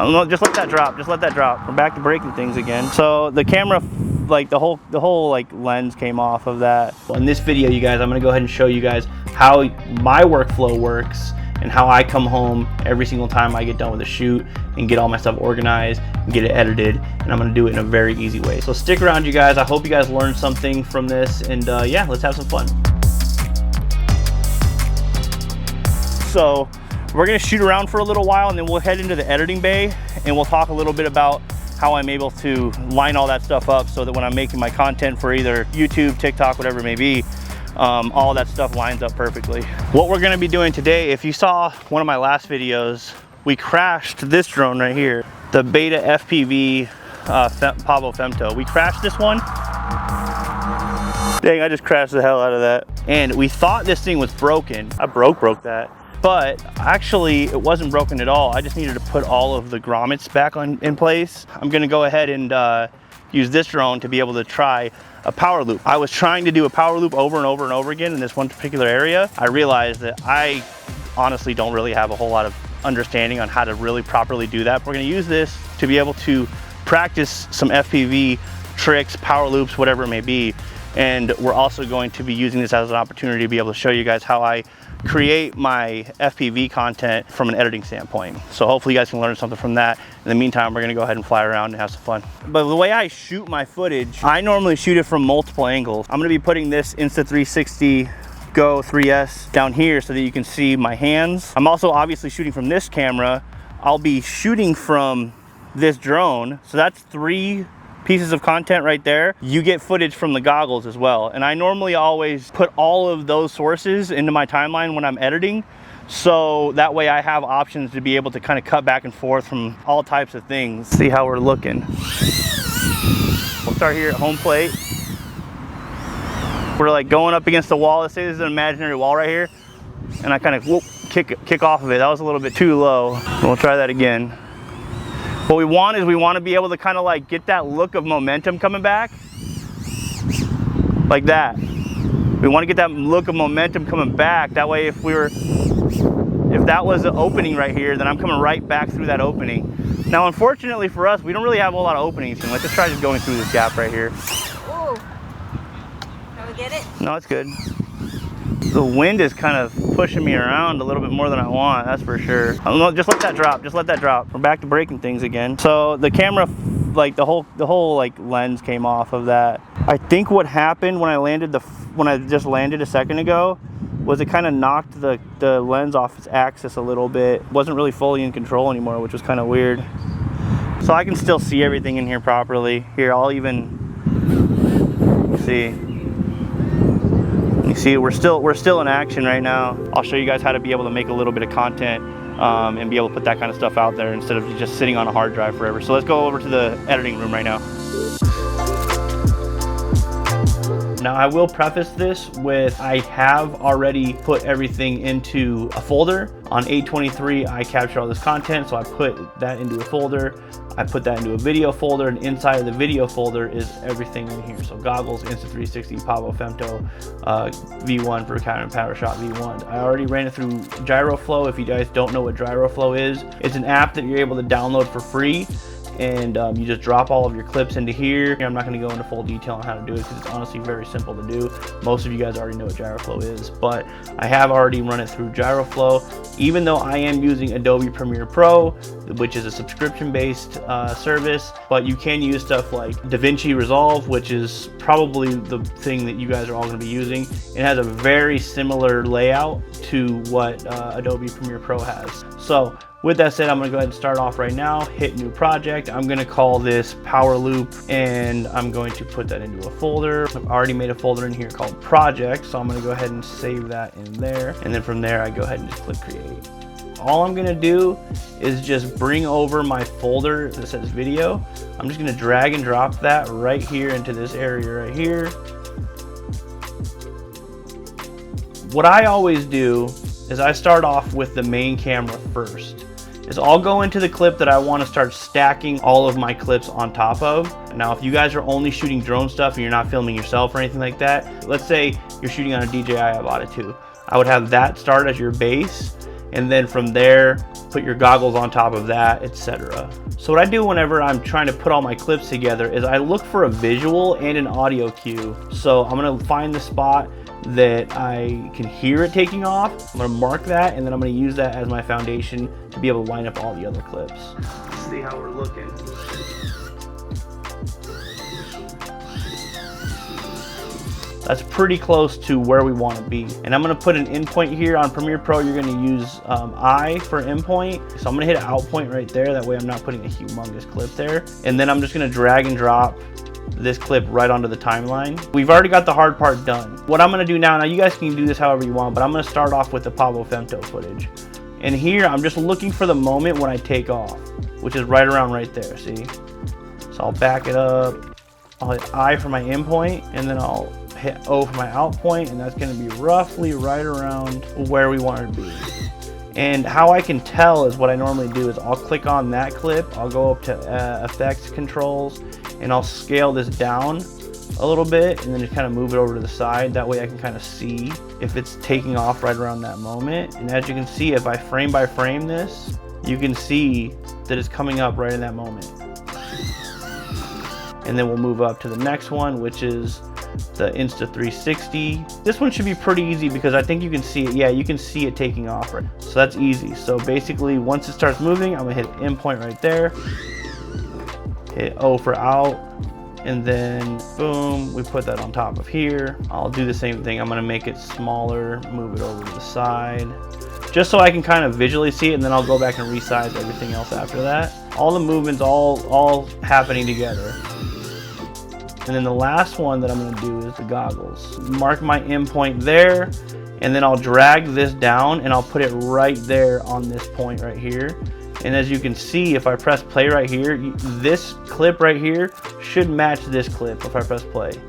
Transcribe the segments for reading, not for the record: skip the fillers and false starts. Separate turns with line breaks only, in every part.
Just let that drop. Just let that drop. We're back to breaking things again. So the camera, like the whole like lens came off of that. Well, in this video, you guys, I'm gonna go ahead and show you guys how my workflow works and how I come home every single time I get done with a shoot and get all my stuff organized and get it edited. And I'm gonna do it in a very easy way. So stick around, you guys. I hope you guys learned something from this, and yeah, let's have some fun. So we're gonna shoot around for a little while, and then we'll head into the editing bay and we'll talk a little bit about how I'm able to line all that stuff up so that when I'm making my content for either YouTube, TikTok, whatever it may be, all that stuff lines up perfectly. What we're gonna be doing today, if you saw one of my last videos, we crashed this drone right here, the BetaFPV Pavo Femto. We crashed this one. Dang, I just crashed the hell out of that. And we thought this thing was broken. I broke that. But actually it wasn't broken at all. I just needed to put all of the grommets back in place. I'm gonna go ahead and use this drone to be able to try a power loop. I was trying to do a power loop over and over and over again in this one particular area. I realized that I honestly don't really have a whole lot of understanding on how to really properly do that. We're gonna use this to be able to practice some FPV tricks, power loops, whatever it may be. And we're also going to be using this as an opportunity to be able to show you guys how I create my FPV content from an editing standpoint. So hopefully you guys can learn something from that. In the meantime, we're gonna go ahead and fly around and have some fun. But the way I shoot my footage, I normally shoot it from multiple angles. I'm gonna be putting this Insta360 GO 3S down here so that you can see my hands. I'm also obviously shooting from this camera. I'll be shooting from this drone. So that's 3 pieces of content right there. You get footage from the goggles as well. And I normally always put all of those sources into my timeline when I'm editing. So that way I have options to be able to kind of cut back and forth from all types of things. See how we're looking. We'll start here at home plate. We're like going up against the wall. Let's say this is an imaginary wall right here. And I kind of kick off of it. That was a little bit too low. We'll try that again. What we want is we want to be able to kind of like get that look of momentum coming back. Like that. We want to get that look of momentum coming back. That way if that was an opening right here, then I'm coming right back through that opening. Now unfortunately for us, we don't really have a lot of openings. Let's just try just going through this gap right here.
Ooh. Can we get it?
No, it's good. The wind is kind of pushing me around a little bit more than I want, that's for sure. Just let that drop, just let that drop. We're back to breaking things again. So the camera, like the whole like lens came off of that. I think what happened when I just landed a second ago was it kind of knocked the lens off its axis a little bit. It wasn't really fully in control anymore, which was kind of weird. So I can still see everything in here properly. Here, I'll even see. You see, we're still in action right now. I'll show you guys how to be able to make a little bit of content and be able to put that kind of stuff out there instead of just sitting on a hard drive forever. So let's go over to the editing room right now. Now I will preface this with I have already put everything into a folder. On 823 I capture all this content, so I put that into a folder. I put that into a video folder, and inside of the video folder is everything in here. So goggles, Insta360, Pavo, Femto, V1 for Canon PowerShot V1. I already ran it through GyroFlow. If you guys don't know what GyroFlow is, it's an app that you're able to download for free. And you just drop all of your clips into here. I'm not going to go into full detail on how to do it because it's honestly very simple to do. Most of you guys already know what GyroFlow is, but I have already run it through GyroFlow. Even though I am using Adobe Premiere Pro, which is a subscription-based service, but you can use stuff like DaVinci Resolve, which is probably the thing that you guys are all going to be using. It has a very similar layout to what Adobe Premiere Pro has. So with that said, I'm gonna go ahead and start off right now, hit new project. I'm gonna call this Power Loop, and I'm going to put that into a folder. I've already made a folder in here called Project, so I'm gonna go ahead and save that in there. And then from there, I go ahead and just click Create. All I'm gonna do is just bring over my folder that says video. I'm just gonna drag and drop that right here into this area right here. What I always do is I start off with the main camera first. Is I'll go into the clip that I want to start stacking all of my clips on top of. Now, if you guys are only shooting drone stuff and you're not filming yourself or anything like that, let's say you're shooting on a DJI, I bought it too. I would have that start as your base, and then from there put your goggles on top of that, etc. So what I do whenever I'm trying to put all my clips together is I look for a visual and an audio cue. So I'm gonna find the spot that I can hear it taking off. I'm gonna mark that, and then I'm gonna use that as my foundation to be able to line up all the other clips. Let's see how we're looking. That's pretty close to where we want to be. And I'm going to put an in point here. On Premiere Pro, you're going to use I for in point. So I'm going to hit an out point right there. That way I'm not putting a humongous clip there. And then I'm just going to drag and drop this clip right onto the timeline. We've already got the hard part done. What I'm going to do now you guys can do this however you want, but I'm going to start off with the Pavo Femto footage. And here I'm just looking for the moment when I take off, which is right around right there, see? So I'll back it up. I'll hit I for my in point, and then I'll hit O for my out point, and that's going to be roughly right around where we want it to be. And how I can tell is what I normally do is I'll click on that clip, I'll go up to effects controls, and I'll scale this down a little bit, and then just kind of move it over to the side. That way I can kind of see if it's taking off right around that moment. And as you can see, if I frame by frame this, you can see that it's coming up right in that moment. And then we'll move up to the next one, which is the Insta360. This one should be pretty easy because I think you can see it. Yeah, you can see it taking off, right? So that's easy. So basically, once it starts moving, I'm gonna hit in point right there, hit O for out, and then boom, we put that on top of here. I'll do the same thing. I'm gonna make it smaller, move it over to the side, just so I can kind of visually see it, and then I'll go back and resize everything else after that. All the movements all happening together. And then the last one that I'm going to do is the goggles. Mark my in point there, and then I'll drag this down and I'll put it right there on this point right here. And as you can see, if I press play right here, this clip right here should match this clip if I press play.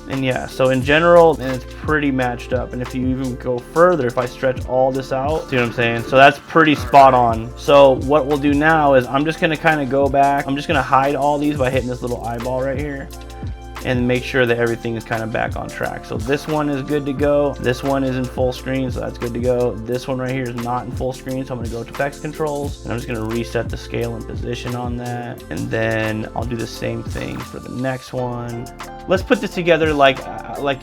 And yeah, so in general, and it's pretty matched up. And if you even go further, if I stretch all this out, see what I'm saying? So that's pretty spot on. So what we'll do now is I'm just gonna kind of go back. I'm just gonna hide all these by hitting this little eyeball right here and make sure that everything is kind of back on track. So this one is good to go. This one is in full screen, so that's good to go. This one right here is not in full screen, so I'm gonna go to effects controls, and I'm just gonna reset the scale and position on that. And then I'll do the same thing for the next one. Let's put this together like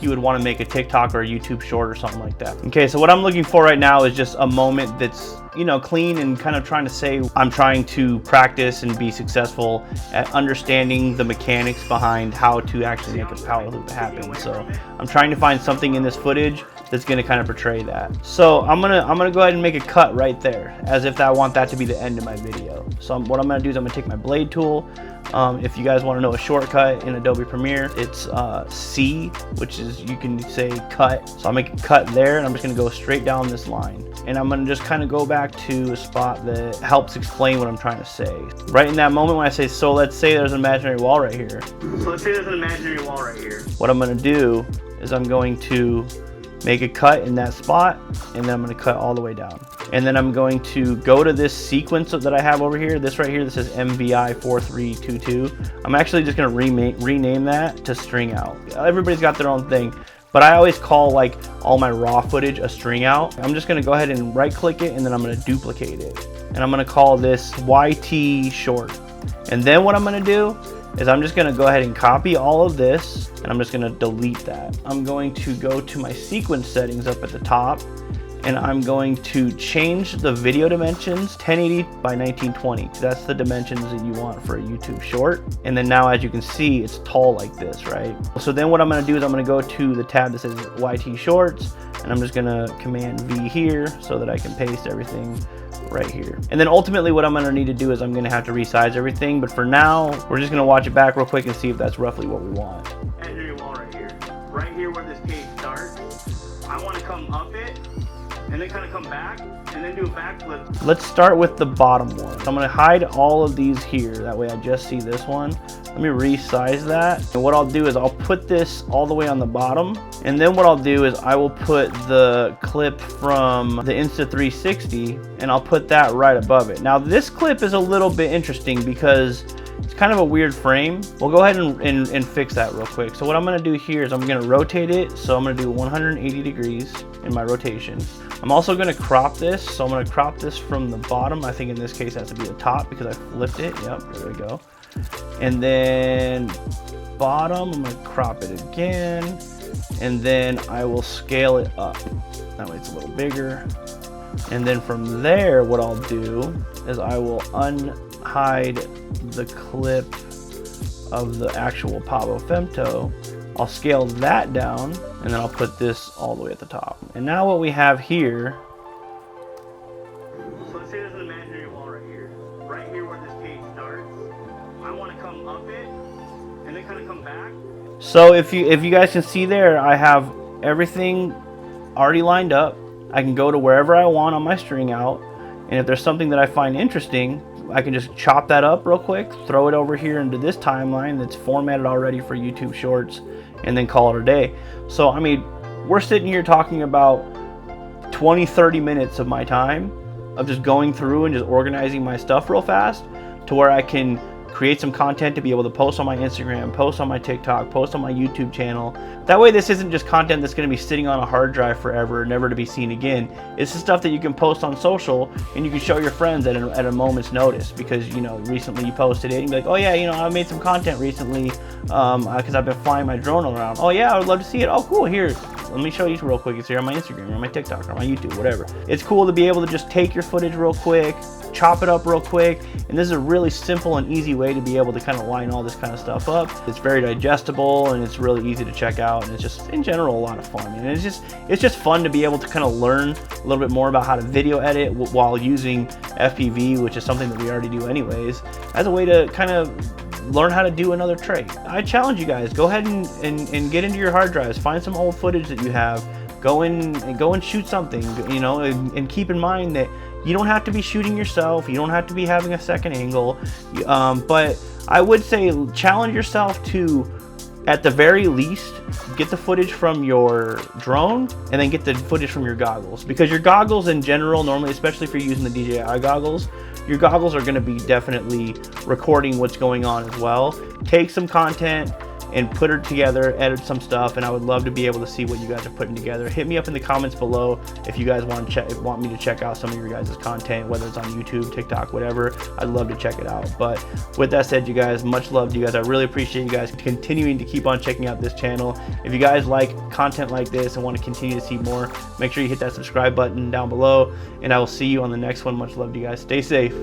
you would want to make a TikTok or a YouTube short or something like that. Okay, so what I'm looking for right now is just a moment that's, you know, clean and kind of trying to say I'm trying to practice and be successful at understanding the mechanics behind how to actually make a power loop happen. So I'm trying to find something in this footage that's going to kind of portray that. So I'm gonna go ahead and make a cut right there, as if I want that to be the end of my video. So what I'm gonna do is I'm gonna take my blade tool. If you guys want to know a shortcut in Adobe Premiere, it's C, which is, you can say cut. So I'll make a cut there, and I'm just gonna go straight down this line. And I'm gonna just kind of go back to a spot that helps explain what I'm trying to say. Right in that moment when I say, so let's say there's an imaginary wall right here. So let's say there's an imaginary wall right here. What I'm gonna do is I'm going to make a cut in that spot, and then I'm going to cut all the way down. And then I'm going to go to this sequence that I have over here. This right here, this is MVI4322. I'm actually just going to rename that to string out. Everybody's got their own thing, but I always call like all my raw footage a string out. I'm just going to go ahead and right click it, and then I'm going to duplicate it. And I'm going to call this YT short. And then what I'm going to do is I'm just going to go ahead and copy all of this, and I'm just going to delete that. I'm going to go to my sequence settings up at the top, and I'm going to change the video dimensions 1080 by 1920. That's the dimensions that you want for a YouTube short. And then now, as you can see, it's tall like this, right? So then what I'm going to do is I'm going to go to the tab that says YT Shorts, and I'm just going to Command V here so that I can paste everything right here. And then ultimately what I'm going to need to do is I'm going to have to resize everything, but for now we're just going to watch it back real quick and see if that's roughly what we want. Imaginary wall right here where this page starts. I want to come up it and then kind of come back and then do a backflip. Let's start with the bottom one. So I'm going to hide all of these here, that way I just see this one. Let me resize that, and what I'll do is I'll put this all the way on the bottom, and then what I'll do is I will put the clip from the Insta360 and I'll put that right above it. Now this clip is a little bit interesting because it's kind of a weird frame. We'll go ahead and fix that real quick. So what I'm going to do here is I'm going to rotate it. So I'm going to do 180 degrees in my rotation. I'm also going to crop this, so I'm going to crop this from the bottom. I think in this case it has to be the top because I flipped it. Yep, there we go. And then bottom, I'm going to crop it again, and then I will scale it up. That way it's a little bigger. And then from there, what I'll do is I will unhide the clip of the actual Pavo Femto. I'll scale that down, and then I'll put this all the way at the top. And now what we have here, so let's say there's an imaginary wall right here where this page starts. I want to come up it and then kind of come back. So if you guys can see there, I have everything already lined up. I can go to wherever I want on my string out, and if there's something that I find interesting, I can just chop that up real quick, throw it over here into this timeline that's formatted already for YouTube Shorts, and then call it a day. So I mean, we're sitting here talking about 20-30 minutes of my time of just going through and just organizing my stuff real fast to where I can create some content to be able to post on my Instagram, post on my TikTok, post on my YouTube channel. That way this isn't just content that's going to be sitting on a hard drive forever, never to be seen again. It's the stuff that you can post on social and you can show your friends at a moment's notice, because, you know, recently you posted it and be like, oh yeah, you know, I made some content recently because I've been flying my drone around. Oh yeah, I would love to see it. Oh cool, here, let me show you real quick. It's here on my Instagram or on my TikTok or my YouTube, whatever. It's cool to be able to just take your footage real quick, chop it up real quick, and this is a really simple and easy way to be able to kind of line all this kind of stuff up. It's very digestible and it's really easy to check out, and it's just in general a lot of fun. And it's just fun to be able to kind of learn a little bit more about how to video edit while using FPV, which is something that we already do anyways, as a way to kind of learn how to do another trade. I challenge you guys, go ahead and get into your hard drives, find some old footage that you have, go and shoot something, you know, and keep in mind that you don't have to be shooting yourself, you don't have to be having a second angle, but I would say challenge yourself to, at the very least, get the footage from your drone and then get the footage from your goggles, because your goggles in general, normally, especially if you're using the DJI goggles, your goggles are going to be definitely recording what's going on as well. Take some content and put it together, edit some stuff, and I would love to be able to see what you guys are putting together. Hit me up in the comments below if you guys want me to check out some of your guys' content, whether it's on YouTube, TikTok, whatever. I'd love to check it out. But with that said, you guys, much love to you guys. I really appreciate you guys continuing to keep on checking out this channel. If you guys like content like this and want to continue to see more, make sure you hit that subscribe button down below, and I will see you on the next one. Much love to you guys. Stay safe.